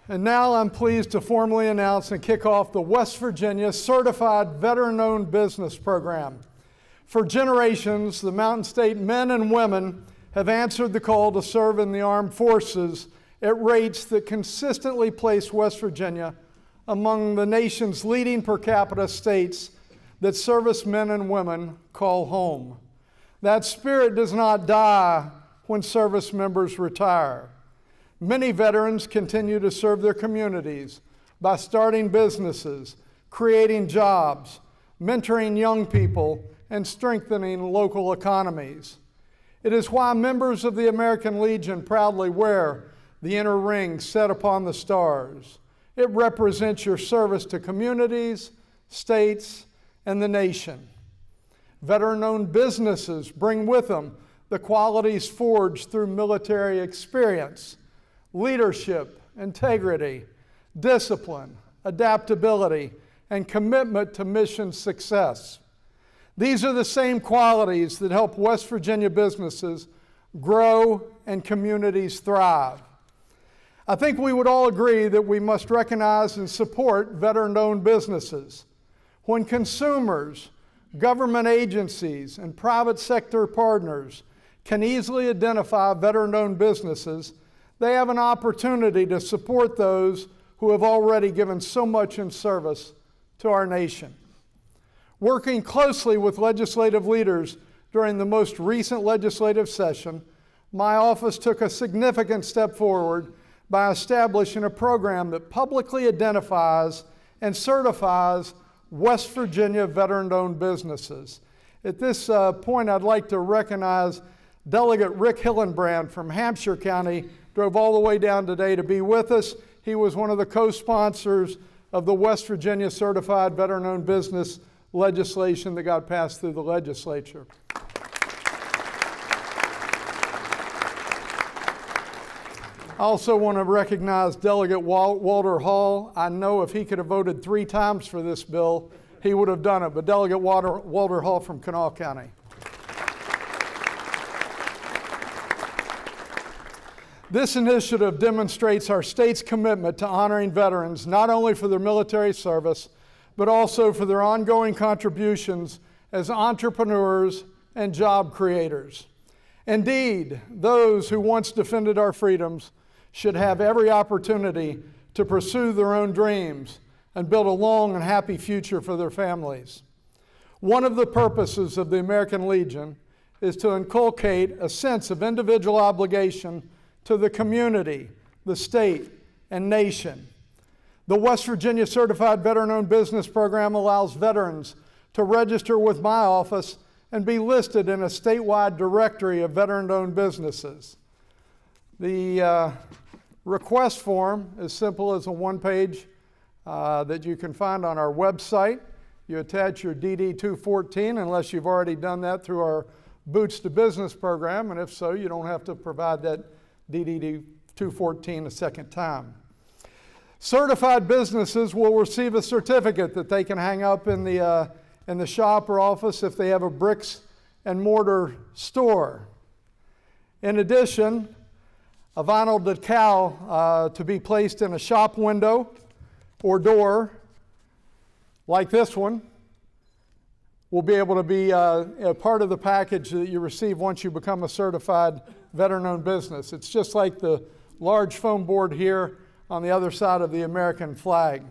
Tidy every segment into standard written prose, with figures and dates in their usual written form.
And now I'm pleased to formally announce and kick off the West Virginia Certified Veteran-Owned Business Program. For generations, the Mountain State men and women have answered the call to serve in the armed forces at rates that consistently place West Virginia among the nation's leading per capita states that servicemen and women call home. That spirit does not die when service members retire. Many veterans continue to serve their communities by starting businesses, creating jobs, mentoring young people, and strengthening local economies. It is why members of the American Legion proudly wear the inner ring set upon the stars. It represents your service to communities, states, and the nation. Veteran-owned businesses bring with them the qualities forged through military experience: leadership, integrity, discipline, adaptability, and commitment to mission success. These are the same qualities that help West Virginia businesses grow and communities thrive. I think we would all agree that we must recognize and support veteran-owned businesses. When consumers, government agencies, and private sector partners can easily identify veteran-owned businesses, they have an opportunity to support those who have already given so much in service to our nation. Working closely with legislative leaders during the most recent legislative session, my office took a significant step forward by establishing a program that publicly identifies and certifies West Virginia veteran-owned businesses. At this point, I'd like to recognize Delegate Rick Hillenbrand from Hampshire County. Drove all the way down today to be with us. He was one of the co-sponsors of the West Virginia Certified Veteran-Owned Business legislation that got passed through the legislature. I also want to recognize Delegate Walter Hall. I know if he could have voted 3 times for this bill, he would have done it, but Delegate Walter Hall from Kanawha County. This initiative demonstrates our state's commitment to honoring veterans, not only for their military service, but also for their ongoing contributions as entrepreneurs and job creators. Indeed, those who once defended our freedoms should have every opportunity to pursue their own dreams and build a long and happy future for their families. One of the purposes of the American Legion is to inculcate a sense of individual obligation to the community, the state, and nation. The West Virginia Certified Veteran-Owned Business Program allows veterans to register with my office and be listed in a statewide directory of veteran-owned businesses. The request form is simple as a one-page that you can find on our website. You attach your DD-214 unless you've already done that through our Boots to Business program, and if so, you don't have to provide that DD-214 a second time. Certified businesses will receive a certificate that they can hang up in the shop or office if they have a bricks and mortar store. In addition, a vinyl decal to be placed in a shop window or door like this one will be able to be a part of the package that you receive once you become a certified veteran-owned business. It's just like the large foam board here on the other side of the American flag.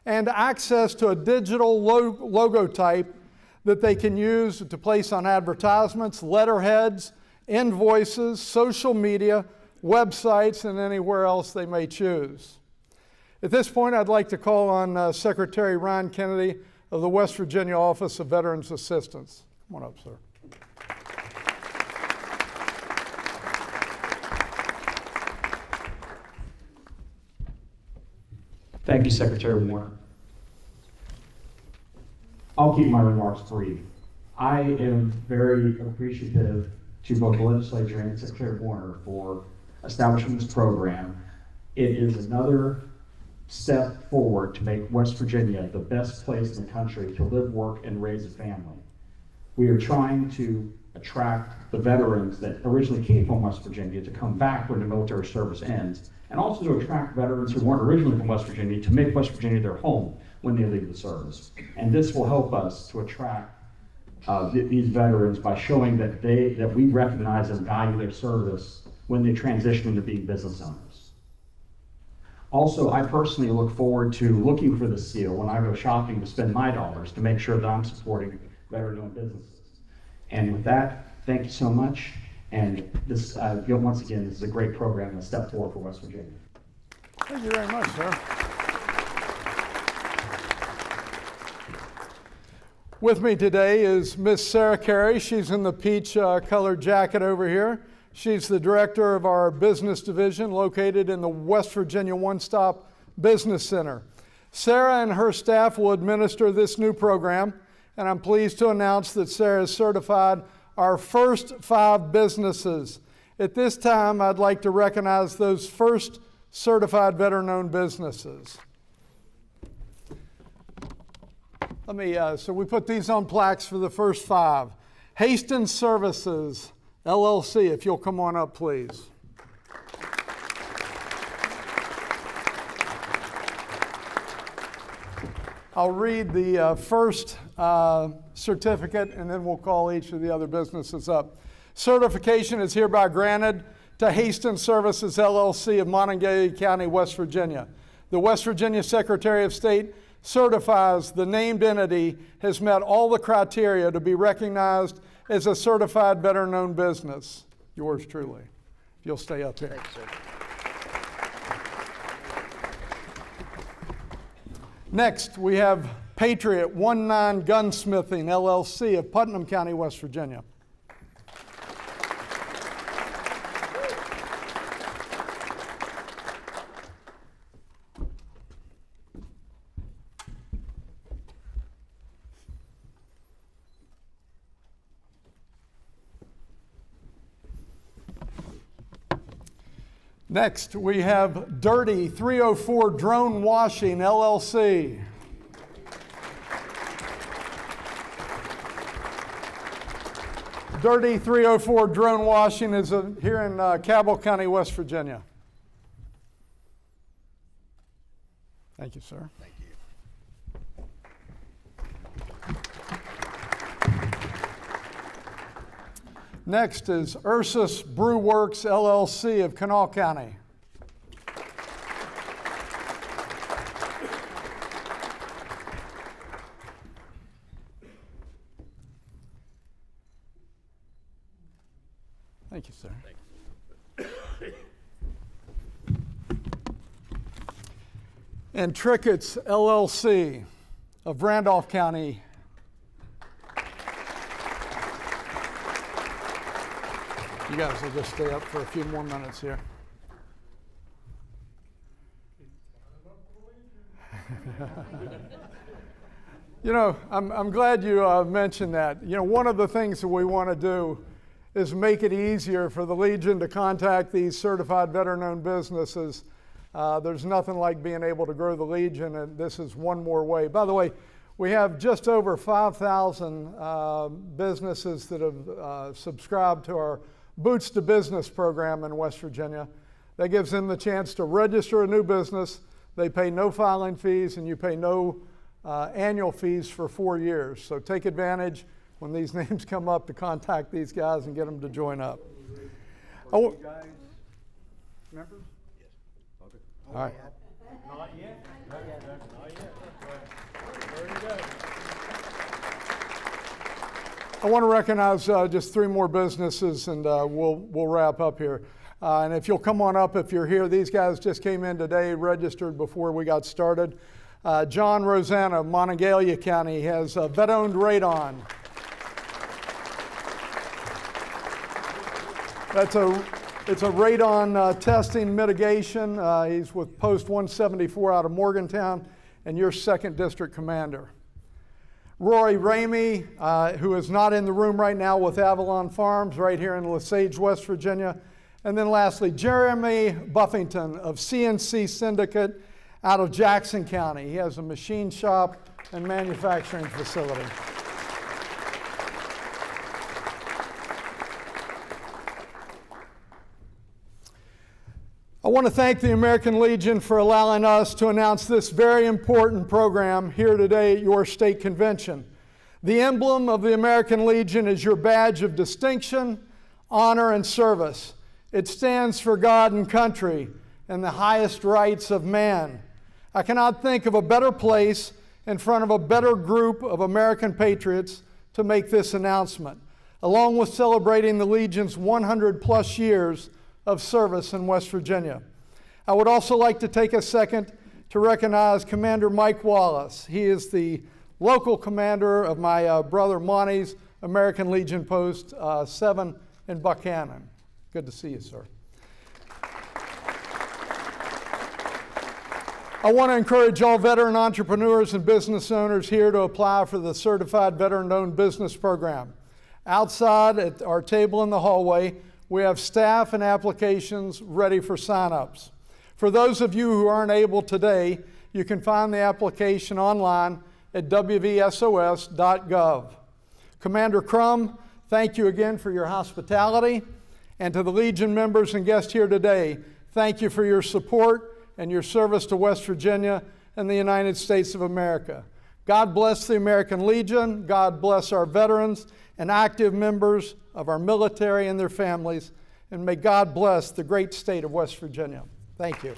And access to a digital logo type that they can use to place on advertisements, letterheads, invoices, social media, websites, and anywhere else they may choose. At this point, I'd like to call on Secretary Ryan Kennedy of the West Virginia Office of Veterans Assistance. Come on up, sir. Thank you, Secretary Warner. I'll keep my remarks brief. I am very appreciative to both the legislature and Secretary Warner for establishing this program. It is another step forward to make West Virginia the best place in the country to live, work, and raise a family. We are trying to attract the veterans that originally came from West Virginia to come back when the military service ends, and also to attract veterans who weren't originally from West Virginia to make West Virginia their home when they leave the service. And this will help us to attract these veterans by showing that we recognize and value their service when they transition into being business owners. Also, I personally look forward to looking for the seal when I go shopping to spend my dollars to make sure that I'm supporting veteran-owned businesses. And with that, thank you so much. And this, once again, this is a great program and a step forward for West Virginia. Thank you very much, sir. With me today is Miss Sarah Carey. She's in the peach colored jacket over here. She's the director of our business division located in the West Virginia One Stop Business Center. Sarah and her staff will administer this new program, and I'm pleased to announce that Sarah has certified our first 5 businesses. At this time, I'd like to recognize those first certified veteran-owned businesses. So we put these on plaques for the first 5. Hastings Services, LLC, if you'll come on up, please. I'll read the first certificate, and then we'll call each of the other businesses up. Certification is hereby granted to Hastings Services, LLC of Monongalia County, West Virginia. The West Virginia Secretary of State certifies the named entity has met all the criteria to be recognized as a certified veteran-owned business. Yours truly. If you'll stay up here. Thanks, sir. Next, we have Patriot 19 Gunsmithing, LLC of Putnam County, West Virginia. Next, we have Dirty 304 Drone Washing, LLC. Dirty 304 Drone Washing is here in Cabell County, West Virginia. Thank you, sir. Thank you. Next is Ursus Brew Works, LLC of Kanawha County. Thank you, sir. And Trickett's, LLC of Randolph County. You guys will just stay up for a few more minutes here. You know, I'm glad you mentioned that. You know, one of the things that we want to do is make it easier for the Legion to contact these certified veteran-owned businesses. There's nothing like being able to grow the Legion, and this is one more way. By the way, we have just over 5,000 businesses that have subscribed to our Boots to Business program in West Virginia. That gives them the chance to register a new business. They pay no filing fees, and you pay no annual fees for 4 years. So take advantage when these names come up to contact these guys and get them to join up. Are you guys members? Yes. Okay. All right. Not yet? Not yet. Not yet. There you go. I want to recognize just 3 more businesses, and we'll wrap up here. And if you'll come on up if you're here, these guys just came in today, registered before we got started. John Rosanna of Monongalia County has a vet-owned radon. It's a radon testing mitigation. He's with Post 174 out of Morgantown, and your 2nd District Commander. Rory Ramey, who is not in the room right now, with Avalon Farms right here in Lesage, West Virginia. And then lastly, Jeremy Buffington of CNC Syndicate out of Jackson County. He has a machine shop and manufacturing facility. I want to thank the American Legion for allowing us to announce this very important program here today at your state convention. The emblem of the American Legion is your badge of distinction, honor, and service. It stands for God and country and the highest rights of man. I cannot think of a better place in front of a better group of American patriots to make this announcement, along with celebrating the Legion's 100+ years of service in West Virginia. I would also like to take a second to recognize Commander Mike Wallace. He is the local commander of my brother Monty's American Legion Post 7 in Buchanan. Good to see you, sir. I want to encourage all veteran entrepreneurs and business owners here to apply for the Certified Veteran-Owned Business Program. Outside at our table in the hallway, we have staff and applications ready for sign-ups. For those of you who aren't able today, you can find the application online at wvsos.gov. Commander Crum, thank you again for your hospitality. And to the Legion members and guests here today, thank you for your support and your service to West Virginia and the United States of America. God bless the American Legion. God bless our veterans and active members of our military and their families. And may God bless the great state of West Virginia. Thank you.